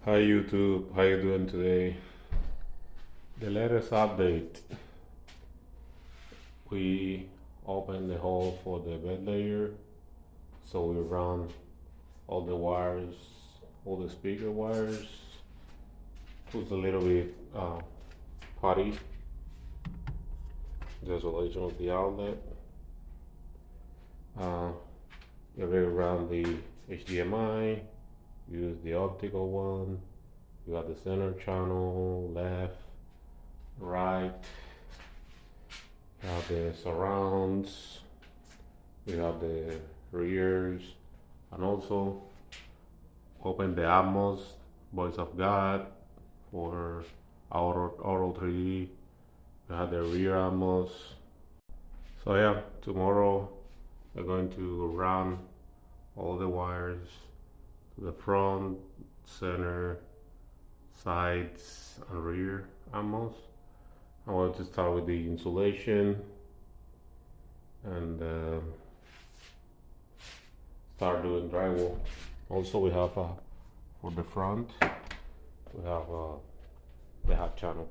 Hi YouTube, how you doing today? The latest update. We opened the hole for the bed layer, so we run all the wires, all the speaker wires. It was a little bit potty, the isolation of the outlet. Uh, we run the HDMI, use the optical one. You got the center channel, left, right. We have the surrounds, we have the rears, and also open the Atmos, Voice of God for Auto 3D. We have the rear Atmos. So yeah, tomorrow we're going to run all the wires to the front, center, sides, and rear Atmos. I want to start with the insulation and start doing drywall. Also, we have for the front, we have the hot channel.